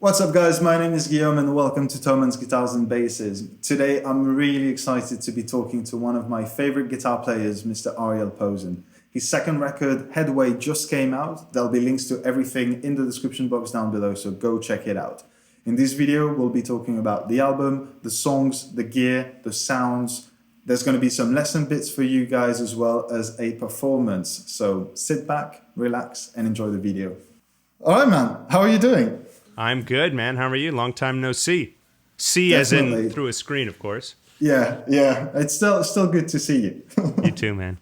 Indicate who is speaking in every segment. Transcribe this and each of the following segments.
Speaker 1: What's up, guys? My name is Guillaume and welcome to Thomann's Guitars and Basses. Today I'm really excited to be talking to one of my favorite guitar players, Mr. Ariel Posen. His second record, Headway, just came out. There'll be links to everything in the description box down below, so go check it out. In this video, we'll be talking about the album, the songs, the gear, the sounds. There's going to be some lesson bits for you guys as well as a performance. So sit back, relax, and enjoy the video. All right, man. How are you doing?
Speaker 2: I'm good, man. How are you? Long time no see. See
Speaker 1: Definitely.
Speaker 2: as in through a screen, of course.
Speaker 1: Yeah. It's still good to see you.
Speaker 2: You too, man.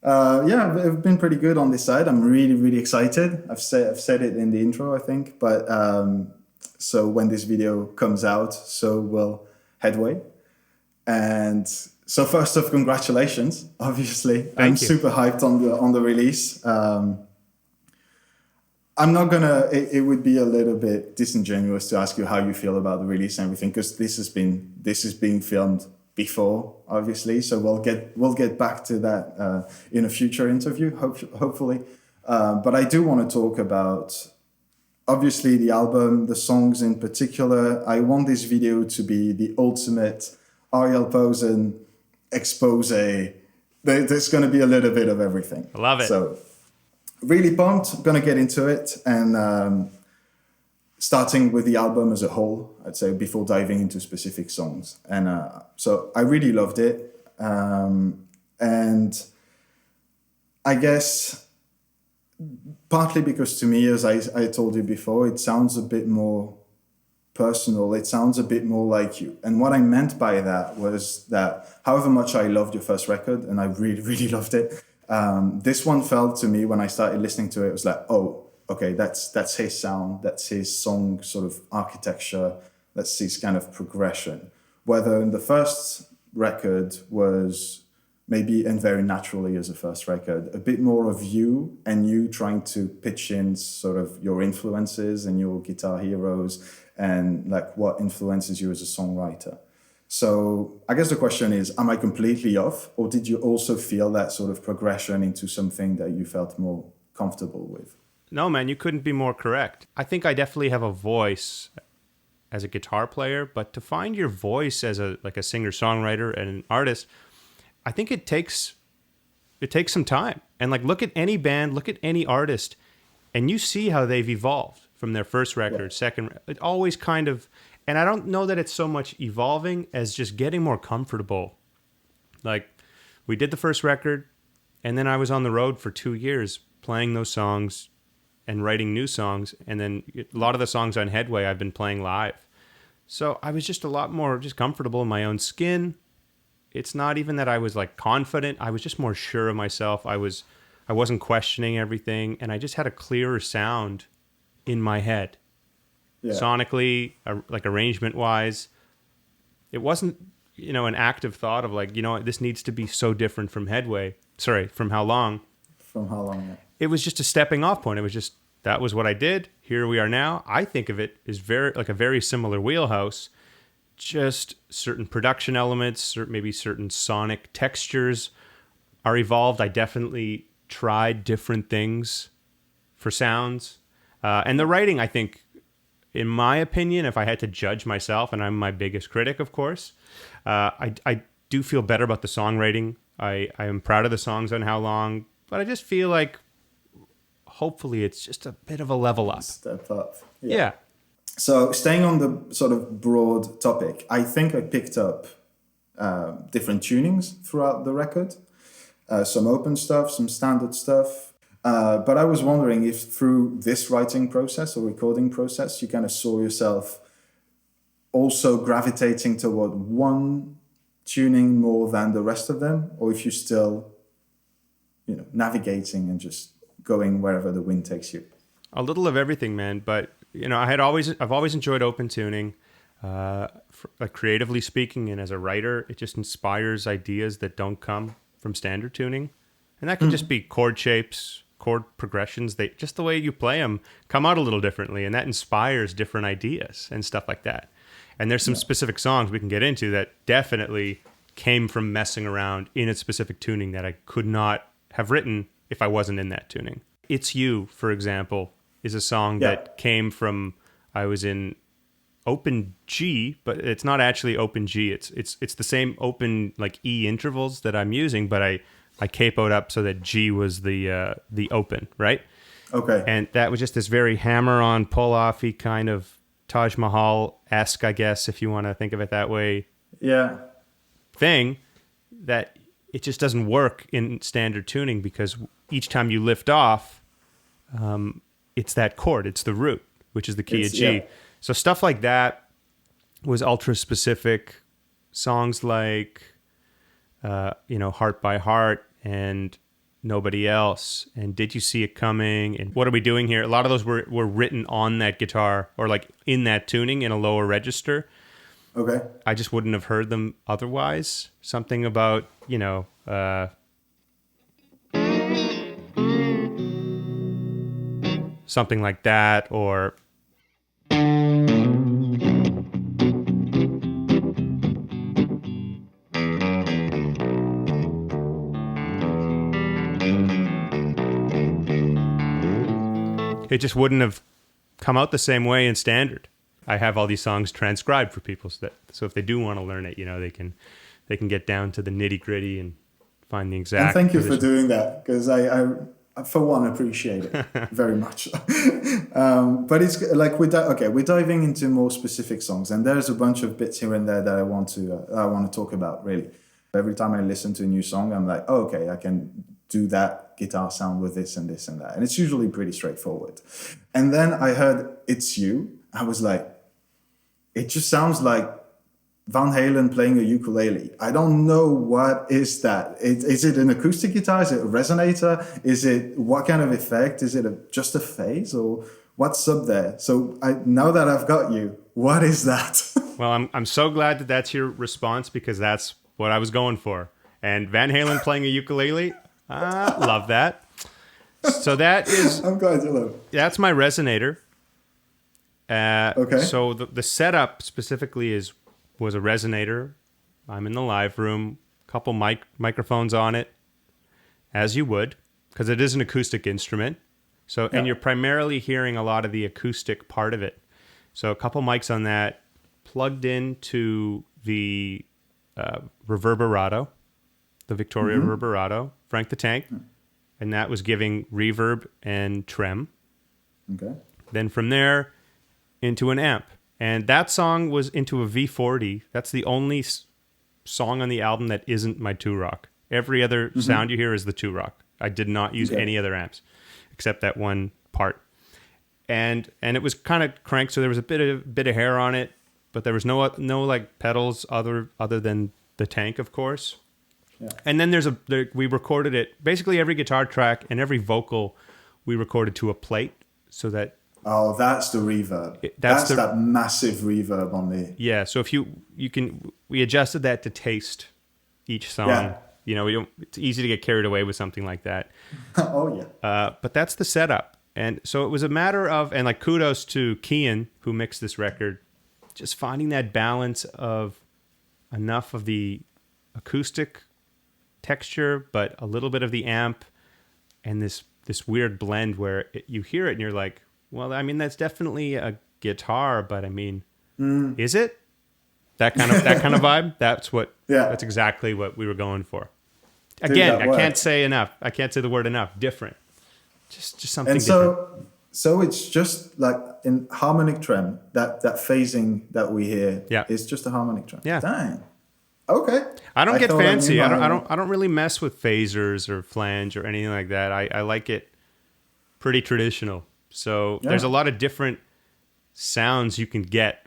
Speaker 1: I've been pretty good on this side. I'm really excited. I've said it in the intro, I think. But so when this video comes out, so will Headway. And so first off, congratulations. Obviously,
Speaker 2: Thank you.
Speaker 1: Super hyped on the release. I'm not gonna. It would be a little bit disingenuous to ask you how you feel about the release and everything, because this is being filmed before, obviously. So we'll get back to that in a future interview, hopefully. But I do want to talk about obviously the album, the songs in particular. I want this video to be the ultimate Ariel Posen expose. There's going to be a little bit of everything.
Speaker 2: I love it.
Speaker 1: So. Really pumped. I'm going to get into it and starting with the album as a whole, I'd say, before diving into specific songs. And so I really loved it. And I guess partly because to me, as I told you before, it sounds a bit more personal. It sounds a bit more like you. And what I meant by that was that however much I loved your first record, and I really loved it, this one felt to me when I started listening to it, it was like, oh, okay, that's his sound, that's his song sort of architecture, that's his kind of progression. Whether in the first record was maybe, and very naturally as a first record, a bit more of you and you trying to pitch in sort of your influences and your guitar heroes and like what influences you as a songwriter. So I guess the question is, am I completely off? Or did you also feel that sort of progression into something that you felt more comfortable with?
Speaker 2: No, man, you couldn't be more correct. I think I definitely have a voice as a guitar player, but to find your voice as a singer-songwriter and an artist, I think it takes some time. And like, look at any band, look at any artist, and you see how they've evolved from their first record, second. It always kind of. And I don't know that it's so much evolving as just getting more comfortable. Like, we did the first record, and then I was on the road for 2 years playing those songs and writing new songs. And then a lot of the songs on Headway I've been playing live. So I was just a lot more just comfortable in my own skin. It's not even that I was like confident. I was just more sure of myself. I wasn't questioning everything, and I just had a clearer sound in my head. Yeah. Sonically, like arrangement-wise, it wasn't, an active thought of like, this needs to be so different from Headway. Sorry, from How Long.
Speaker 1: From How Long, yeah.
Speaker 2: It was just a stepping off point. It was just, that was what I did. Here we are now. I think of it as a very similar wheelhouse. Just certain production elements, or maybe certain sonic textures are evolved. I definitely tried different things for sounds. And the writing, I think, in my opinion, if I had to judge myself, and I'm my biggest critic, of course, I do feel better about the songwriting. I am proud of the songs on How Long, but I just feel like hopefully it's just a bit of a level up.
Speaker 1: Step up.
Speaker 2: Yeah.
Speaker 1: So staying on the sort of broad topic, I think I picked up different tunings throughout the record. Some open stuff, some standard stuff. But I was wondering if through this writing process or recording process, you kind of saw yourself also gravitating toward one tuning more than the rest of them, or if you're still, navigating and just going wherever the wind takes you.
Speaker 2: A little of everything, man. But I've always enjoyed open tuning. Creatively speaking, and as a writer, it just inspires ideas that don't come from standard tuning, and that can just be chord shapes, chord progressions, they just the way you play them come out a little differently, and that inspires different ideas and stuff like that. And there's some specific songs we can get into that definitely came from messing around in a specific tuning that I could not have written if I wasn't in that tuning. It's You, for example, is a song that came from I was in open G, but it's not actually open G. It's the same open like E intervals that I'm using, but I capoed up so that G was the open, right?
Speaker 1: Okay.
Speaker 2: And that was just this very hammer-on, pull-offy kind of Taj Mahal-esque, I guess, if you want to think of it that way.
Speaker 1: Yeah.
Speaker 2: Thing that it just doesn't work in standard tuning because each time you lift off, it's that chord, it's the root, which is the key of G.
Speaker 1: Yeah.
Speaker 2: So stuff like that was ultra specific. Songs like, Heart by Heart and Nobody Else and Did You See It Coming and What Are We Doing Here? A lot of those were written on that guitar or like in that tuning in a lower register.
Speaker 1: Okay.
Speaker 2: I just wouldn't have heard them otherwise. Something about, something like that, or it just wouldn't have come out the same way in standard. I have all these songs transcribed for people so if they do want to learn it, they can get down to the nitty gritty and find the exact.
Speaker 1: And thank you
Speaker 2: position.
Speaker 1: for doing that because I for one appreciate it very much. But it's like we're diving into more specific songs, and there's a bunch of bits here and there that I want to talk about. Really, every time I listen to a new song, I'm like, oh, okay, I can do that guitar sound with this and this and that, and it's usually pretty straightforward. And then I heard It's You. I was like, it just sounds like Van Halen playing a ukulele. I don't know what is that. Is it an acoustic guitar? Is it a resonator? Is it what kind of effect? Is it just a phase or what's up there? So now that I've got you, what is that?
Speaker 2: Well, I'm so glad that that's your response because that's what I was going for. And Van Halen playing a ukulele, love that. So that is.
Speaker 1: I'm glad you love.
Speaker 2: That's my resonator.
Speaker 1: Okay.
Speaker 2: So the setup specifically was a resonator. I'm in the live room, couple microphones on it, as you would, because it is an acoustic instrument. So and you're primarily hearing a lot of the acoustic part of it. So a couple mics on that, plugged into the reverberato, the Victoria reverberato, Frank the Tank, and that was giving reverb and trem.
Speaker 1: Okay.
Speaker 2: Then from there into an amp. And that song was into a V40. That's the only song on the album that isn't my 2-rock. Every other sound you hear is the 2-rock. I did not use any other amps except that one part. And it was kind of cranked, so there was a bit of hair on it, but there was no like pedals other than the tank, of course. Yeah. And then we recorded it. Basically, every guitar track and every vocal we recorded to a plate, so that.
Speaker 1: Oh, that's the reverb. That's that massive reverb on the.
Speaker 2: Yeah, so if we adjusted that to taste each song. Yeah. It's easy to get carried away with something like that.
Speaker 1: Oh yeah.
Speaker 2: But that's the setup, and so it was a matter of, and like kudos to Kian who mixed this record, just finding that balance of enough of the acoustic texture, but a little bit of the amp, and this weird blend where you hear it and you're like. Well, I mean, that's definitely a guitar, but I mean, is it? That kind of vibe? That's exactly what we were going for. Again, I can't say enough. I can't say the word enough. Different. Just something different.
Speaker 1: So it's just like in harmonic trem, that phasing that we hear is just a harmonic trem.
Speaker 2: Yeah.
Speaker 1: Dang. Okay.
Speaker 2: I don't get fancy. I don't really mess with phasers or flange or anything like that. I like it pretty traditional. So there's a lot of different sounds you can get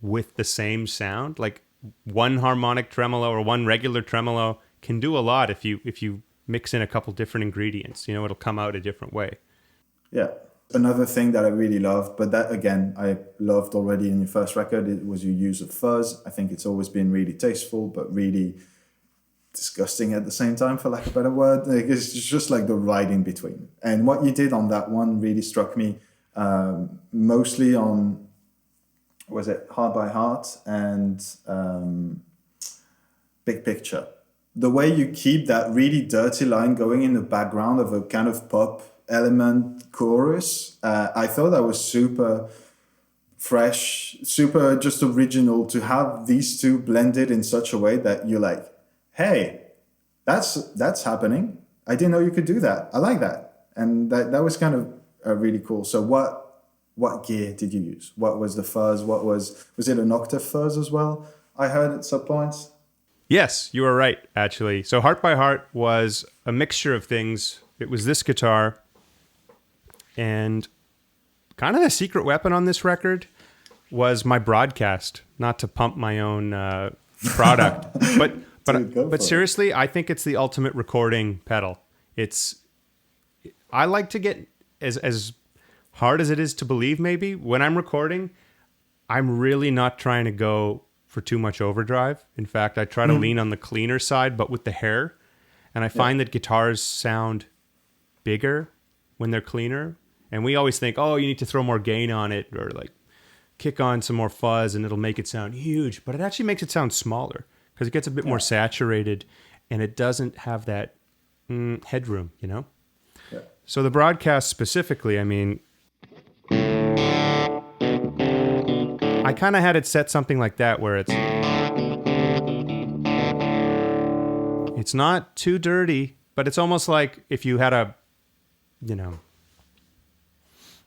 Speaker 2: with the same sound. Like one harmonic tremolo or one regular tremolo can do a lot if you mix in a couple different ingredients. It'll come out a different way.
Speaker 1: Yeah. Another thing that I really loved, but that again I loved already in your first record, it was your use of fuzz. I think it's always been really tasteful, but really disgusting at the same time, for lack of a better word. It's just like the right in between. And what you did on that one really struck me, mostly on, was it Heart by Heart and Big Picture. The way you keep that really dirty line going in the background of a kind of pop element chorus, I thought that was super fresh, super just original to have these two blended in such a way that you're like, hey, that's happening. I didn't know you could do that. I like that. And that was kind of really cool. So what gear did you use? What was the fuzz? Was it an octave fuzz as well? I heard at some points.
Speaker 2: Yes, you are right, actually. So Heart by Heart was a mixture of things. It was this guitar, and kind of the secret weapon on this record was my broadcast. Not to pump my own product, but seriously, I think it's the ultimate recording pedal. I like to get as hard as it is to believe. Maybe when I'm recording, I'm really not trying to go for too much overdrive. In fact, I try to lean on the cleaner side, but with the hair. And I find that guitars sound bigger when they're cleaner. And we always think, oh, you need to throw more gain on it or like kick on some more fuzz and it'll make it sound huge. But it actually makes it sound smaller because it gets a bit more saturated and it doesn't have that headroom, you know? Yeah. So the broadcast specifically, I mean, I kind of had it set something like that where it's not too dirty, but it's almost like if you had I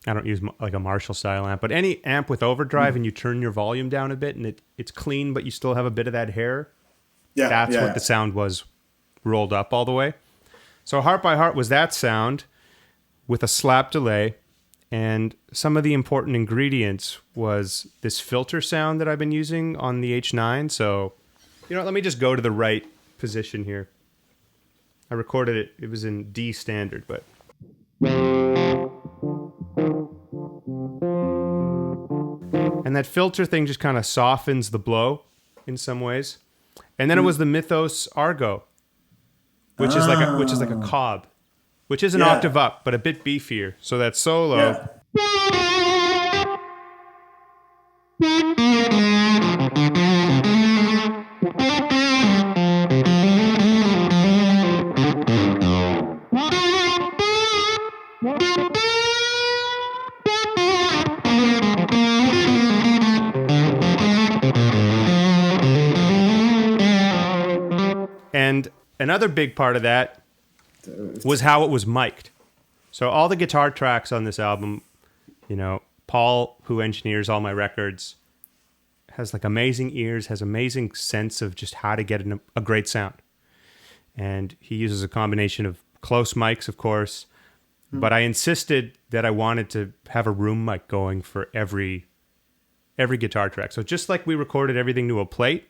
Speaker 2: don't use like a Marshall style amp, but any amp with overdrive and you turn your volume down a bit and it's clean, but you still have a bit of that hair. Yeah, that's what the sound was rolled up all the way. So Heart by Heart was that sound with a slap delay. And some of the important ingredients was this filter sound that I've been using on the H9. So, let me just go to the right position here. I recorded it. It was in D standard, but... And that filter thing just kind of softens the blow in some ways. And then it was the Mythos Argo, which is like a cob. Which is an octave up, but a bit beefier. So that solo... Yeah. And another big part of that was how it was mic'd. So all the guitar tracks on this album, Paul, who engineers all my records, has like amazing ears, has amazing sense of just how to get a great sound. And he uses a combination of close mics, of course, but I insisted that I wanted to have a room mic going for every guitar track. So just like we recorded everything to a plate,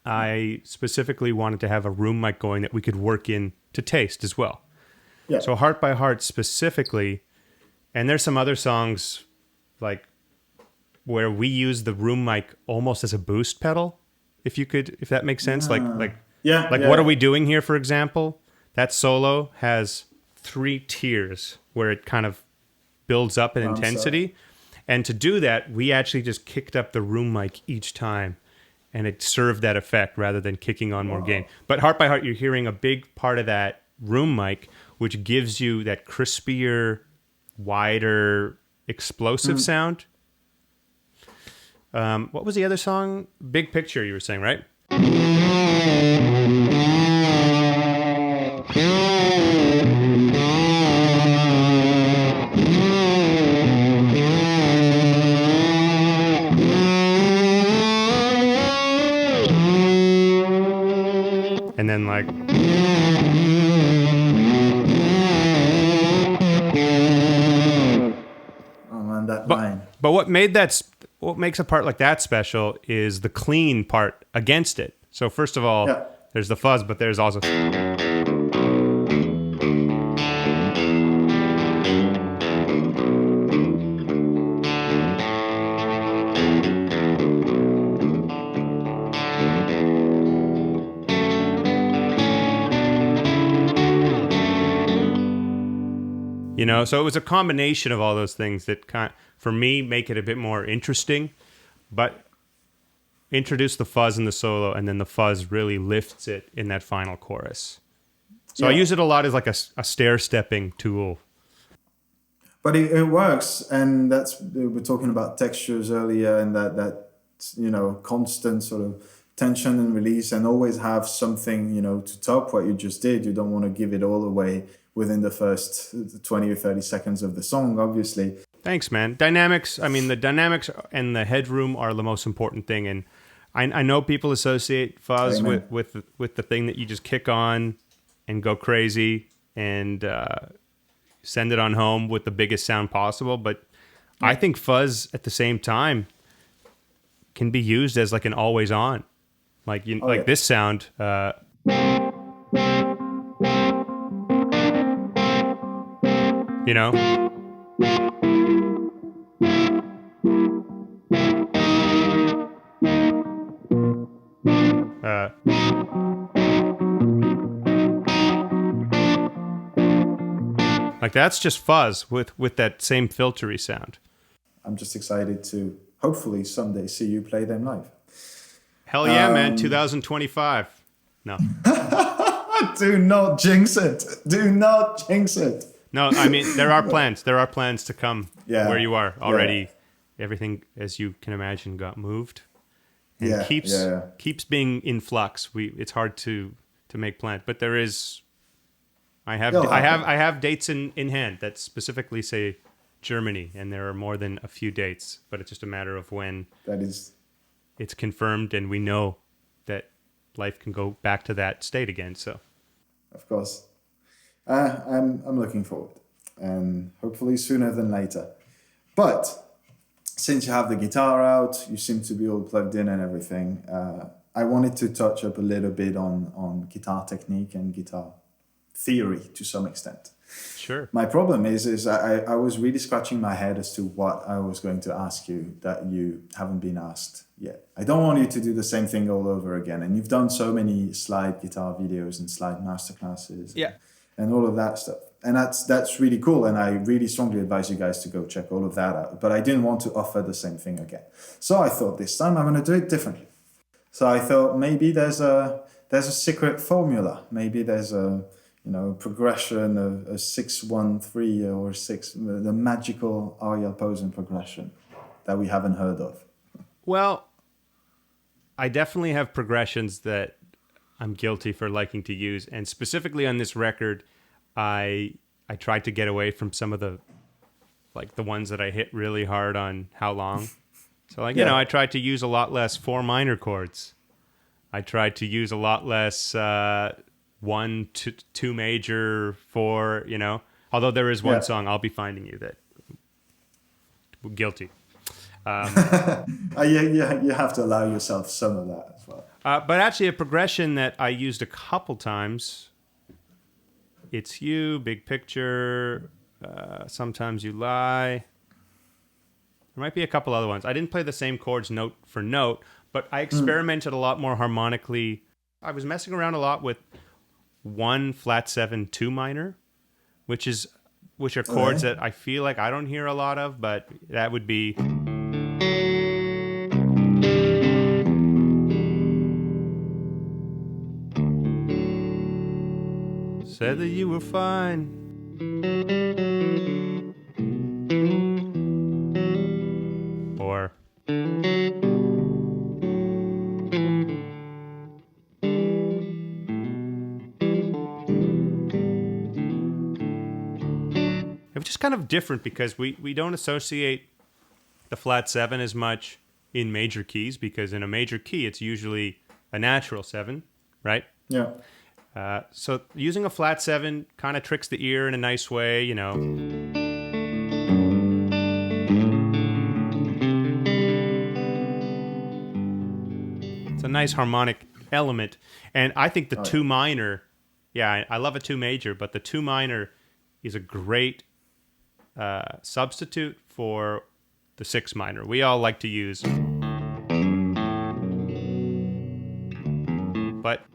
Speaker 2: I specifically wanted to have a room mic going that we could work in to taste as well. Yeah. So Heart by Heart specifically, and there's some other songs like where we use the room mic almost as a boost pedal, if that makes sense. What are we doing here, for example? That solo has 3 tiers where it kind of builds up in intensity. And to do that, we actually just kicked up the room mic each time. And it served that effect rather than kicking on more gain. But Heart by Heart, you're hearing a big part of that room mic, which gives you that crispier, wider, explosive sound. What was the other song? Big Picture, you were saying, right? And then like...
Speaker 1: Oh man, that line.
Speaker 2: But what makes a part like that special is the clean part against it. So first of all, there's the fuzz, but there's also... So it was a combination of all those things that for me, make it a bit more interesting, but introduce the fuzz in the solo, and then the fuzz really lifts it in that final chorus. So I use it a lot as like a stair-stepping tool.
Speaker 1: But it works, and that's, we were talking about textures earlier, and that constant sort of tension and release, and always have something to top what you just did. You don't want to give it all away within the first 20 or 30 seconds of the song, obviously.
Speaker 2: Thanks, man. Dynamics. I mean, the dynamics and the headroom are the most important thing, and I know people associate fuzz with the thing that you just kick on and go crazy and send it on home with the biggest sound possible. But I think fuzz at the same time can be used as like an always on, like this sound. You know. Like that's just fuzz with that same filtery sound.
Speaker 1: I'm just excited to hopefully someday see you play them live.
Speaker 2: Hell yeah, man. 2025. No.
Speaker 1: Do not jinx it. Do not jinx it.
Speaker 2: No, I mean, there are plans. There are plans to come where you are already.
Speaker 1: Yeah.
Speaker 2: Everything, as you can imagine, got moved. And keeps being in flux. It's hard to make plans. But there is... I have dates in hand that specifically say Germany, and there are more than a few dates, but it's just a matter of when it's confirmed, and we know that life can go back to that state again. So,
Speaker 1: of course, I'm looking forward, and hopefully sooner than later. But since you have the guitar out, you seem to be all plugged in and everything. I wanted to touch up a little bit on guitar technique and guitar theory to some extent.
Speaker 2: Sure.
Speaker 1: My problem is I was really scratching my head as to what I was going to ask you that you haven't been asked yet. I don't want you to do the same thing all over again. And you've done so many slide guitar videos and slide masterclasses and all of that stuff. And that's really cool. And I really strongly advise you guys to go check all of that out. But I didn't want to offer the same thing again. So I thought this time I'm going to do it differently. So I thought maybe there's a secret formula. Maybe there's a progression of a 6-1-3 or 6, the magical Ariel Posen progression that we haven't heard of.
Speaker 2: Well, I definitely have progressions that I'm guilty for liking to use, and specifically on this record, I tried to get away from some of the ones that I hit really hard on How Long. So I tried to use a lot less 4 minor chords. I tried to use a lot less 1, 2 major, 4, although there is one song, I'll Be Finding You, that guilty.
Speaker 1: You have to allow yourself some of that as well.
Speaker 2: But actually a progression that I used a couple times, It's You, Big Picture, Sometimes You Lie. There might be a couple other ones. I didn't play the same chords note for note, but I experimented a lot more harmonically. I was messing around a lot with 1 flat 7 2 minor, which are chords that I feel like I don't hear a lot of, but that would be Said that you were fine. Or it's just kind of different because we don't associate the flat 7 as much in major keys, because in a major key it's usually a natural 7, right?
Speaker 1: Yeah.
Speaker 2: So using a flat 7 kind of tricks the ear in a nice way, It's a nice harmonic element. And I think the 2 minor, I love a 2 major, but the 2 minor is a great substitute for the 6 minor. We all like to use. But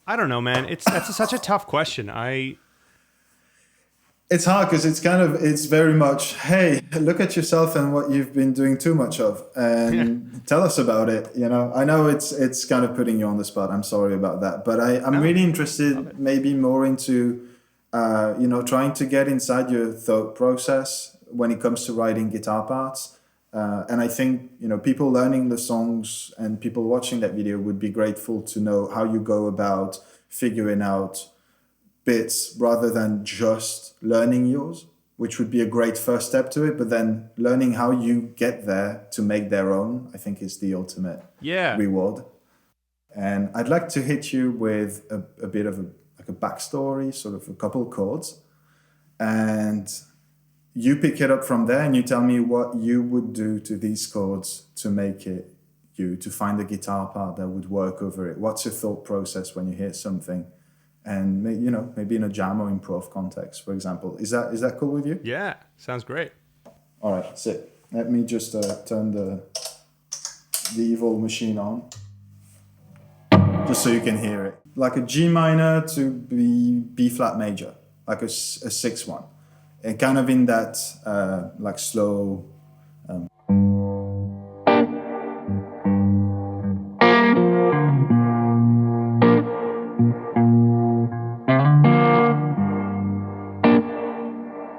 Speaker 2: I don't know, man. That's such a tough question.
Speaker 1: It's hard because it's very much, hey, look at yourself and what you've been doing too much of, and tell us about it. I know it's kind of putting you on the spot. I'm sorry about that, but I'm really interested, maybe more into, trying to get inside your thought process when it comes to writing guitar parts. And I think, people learning the songs and people watching that video would be grateful to know how you go about figuring out bits rather than just learning yours, which would be a great first step to it. But then learning how you get there to make their own, I think is the ultimate reward. And I'd like to hit you with a bit of a backstory, sort of a couple chords. And you pick it up from there and you tell me what you would do to these chords to make it to find a guitar part that would work over it. What's your thought process when you hear something? And maybe in a jam or improv context, for example. Is that cool with you?
Speaker 2: Yeah, sounds great.
Speaker 1: All right, sit. Let me just turn the evil machine on, just so you can hear it. Like a G minor to B flat major, like a 6/1, and kind of in that like slow.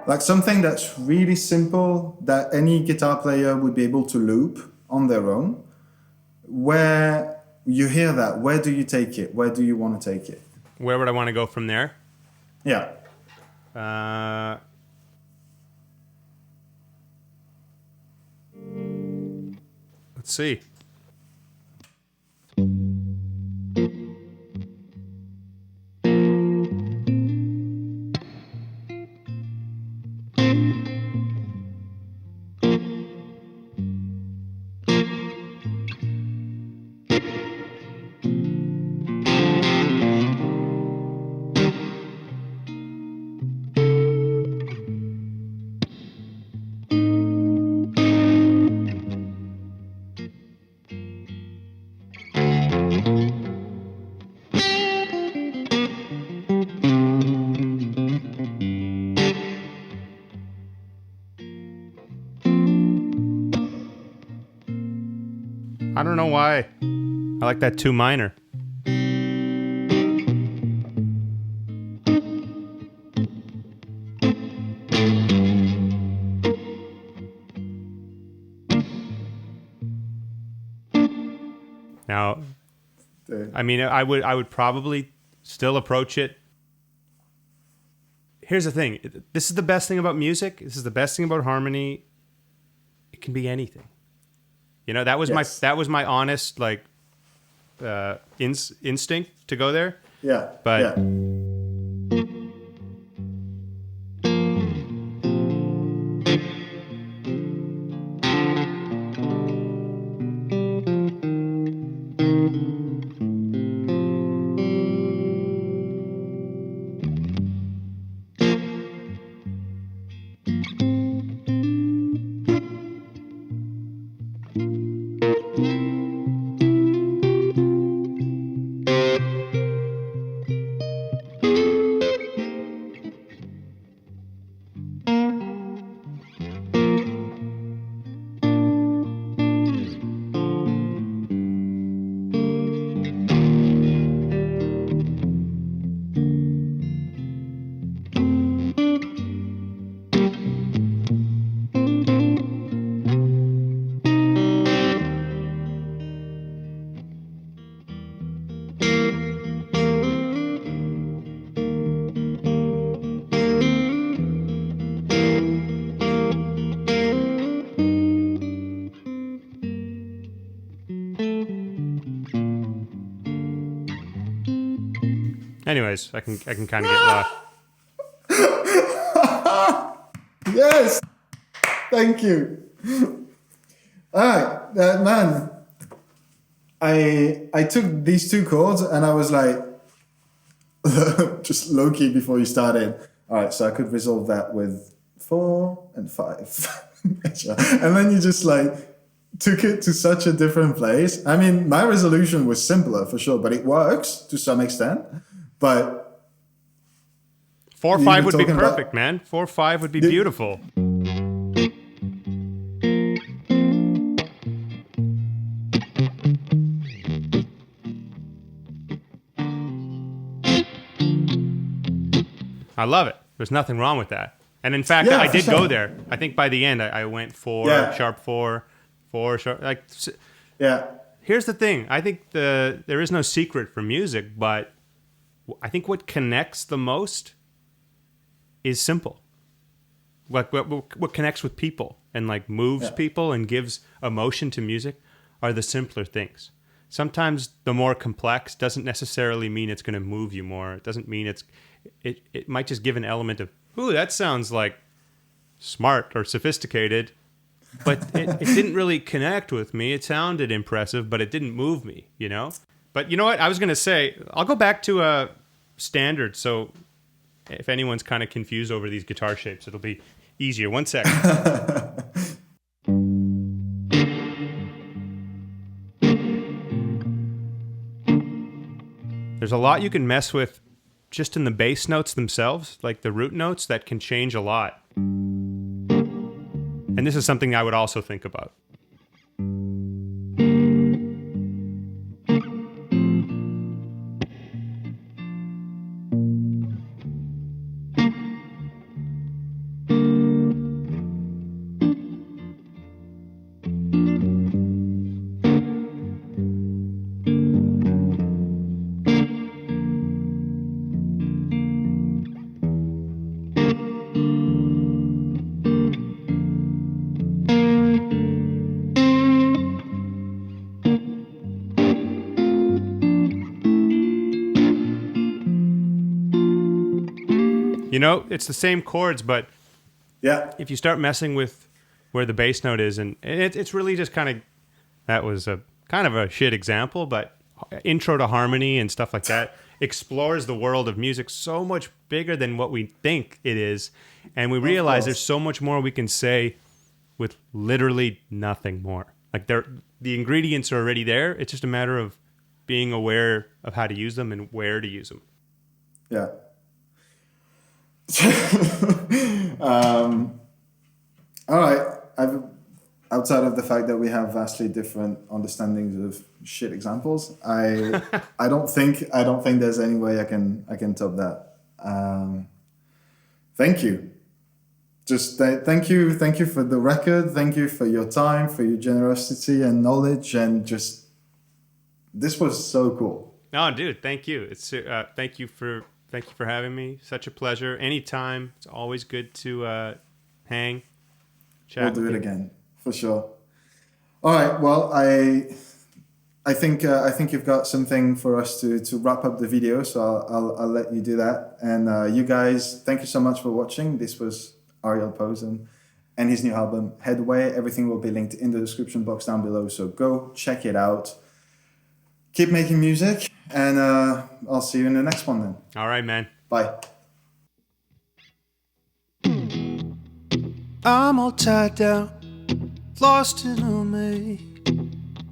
Speaker 1: Like something that's really simple that any guitar player would be able to loop on their own. Where you hear that, where do you take it? Where do you want to take it?
Speaker 2: Where would I want to go from there?
Speaker 1: Yeah.
Speaker 2: Let's see. I don't know why. I like that 2 minor. Now, I mean, I would probably still approach it. Here's the thing. This is the best thing about music. This is the best thing about harmony. It can be anything. That was my honest instinct to go there.
Speaker 1: Yeah.
Speaker 2: But
Speaker 1: yeah.
Speaker 2: anyways, I can kind of get lost.
Speaker 1: Yes. Thank you. All right, man. I took these 2 chords and I was like, just low key before you started. All right, so I could resolve that with 4 and 5, and then you just took it to such a different place. I mean, my resolution was simpler for sure, but it works to some extent. But
Speaker 2: 4/5 would be perfect, man. 4/5 would be beautiful. I love it. There's nothing wrong with that. And in fact, I did go there. I think by the end, I went 4, sharp 4, 4, sharp. Like,
Speaker 1: yeah.
Speaker 2: Here's the thing. I think there is no secret for music, but I think what connects the most is simple. What connects with people and like moves people and gives emotion to music are the simpler things. Sometimes the more complex doesn't necessarily mean it's going to move you more. It doesn't mean it might just give an element of, ooh, that sounds like smart or sophisticated, but it didn't really connect with me. It sounded impressive, but it didn't move me, you know? But you know what? I was going to say, I'll go back to a standard, so if anyone's kind of confused over these guitar shapes, it'll be easier. 1 second. There's a lot you can mess with just in the bass notes themselves, like the root notes, that can change a lot. And this is something I would also think about. You know, it's the same chords, but if you start messing with where the bass note is, and it's really just kind of, that was a kind of a shit example, but Intro to Harmony and stuff like that explores the world of music so much bigger than what we think it is, and we realize there's so much more we can say with literally nothing more. Like the ingredients are already there. It's just a matter of being aware of how to use them and where to use them.
Speaker 1: Yeah. All right. Outside of the fact that we have vastly different understandings of shit examples, I don't think there's any way I can top that. Thank you. Just thank you for the record. Thank you for your time, for your generosity and knowledge, and just this was so cool.
Speaker 2: Oh, dude, thank you. It's thank you for having me. Such a pleasure. Anytime. It's always good to hang, chat.
Speaker 1: We'll do it again for sure. All right. Well, I think you've got something for us to wrap up the video, so I'll let you do that. And you guys, thank you so much for watching. This was Ariel Posen and his new album Headway. Everything will be linked in the description box down below, so go check it out. Keep making music, and I'll see you in the next one then.
Speaker 2: All right, man.
Speaker 1: Bye.
Speaker 3: I'm all tied down, lost in a maze.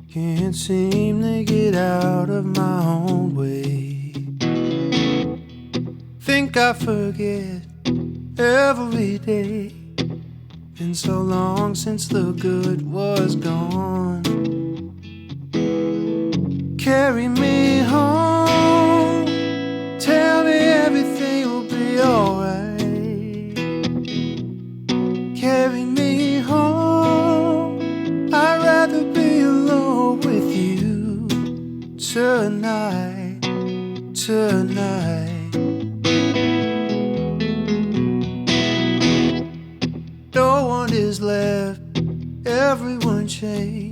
Speaker 3: Can't seem to get out of my own way. Think I forget every day. Been so long since the good was gone. Carry me home, tell me everything will be alright. Carry me home, I'd rather be alone with you tonight, tonight. No one is left, everyone changed.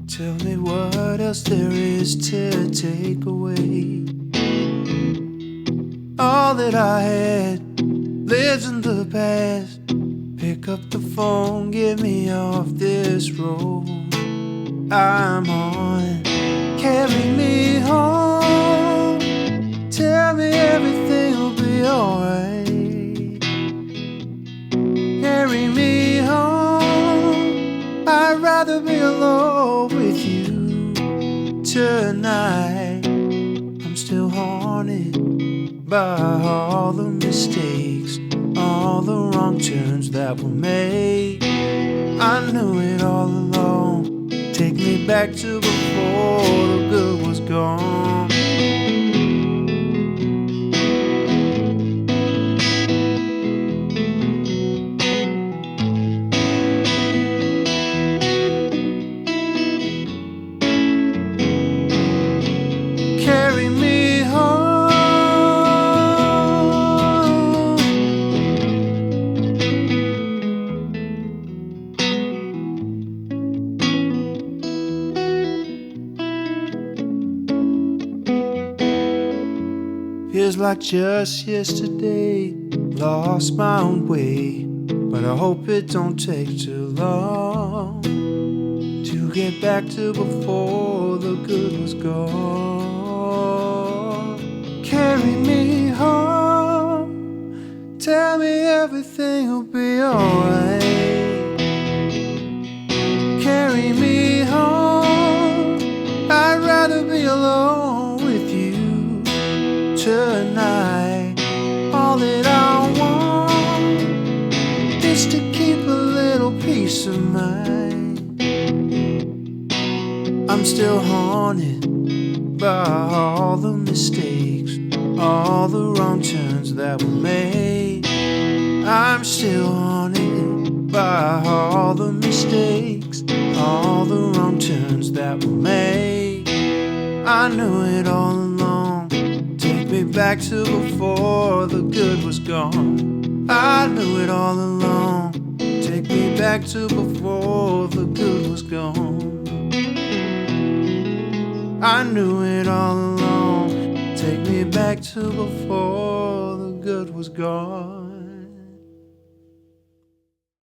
Speaker 3: Tell me what else there is to take away. All that I had lives in the past. Pick up the phone, get me off this road I'm on. Carry me home, tell me everything will be alright. Carry me home, I'd rather rather be alone with you tonight. I'm still haunted by all the mistakes, all the wrong turns that were made. I knew it all along. Take me back to before the good was gone. Carry me home. Feels like just yesterday, lost my own way, but I hope it don't take too long to get back to before the good was gone. Carry me home, tell me everything will be alright. Carry me home, I'd rather be alone with you tonight. All that I want is to keep a little peace of mind. I'm still haunted by all the mistakes, all the wrong turns that were made. I'm still haunted by all the mistakes, all the wrong turns that were made. I knew it all along. Take me back to before the good was gone. I knew it all along. Take me back to before the good was gone. I knew it all along. Take me back to before the good was gone.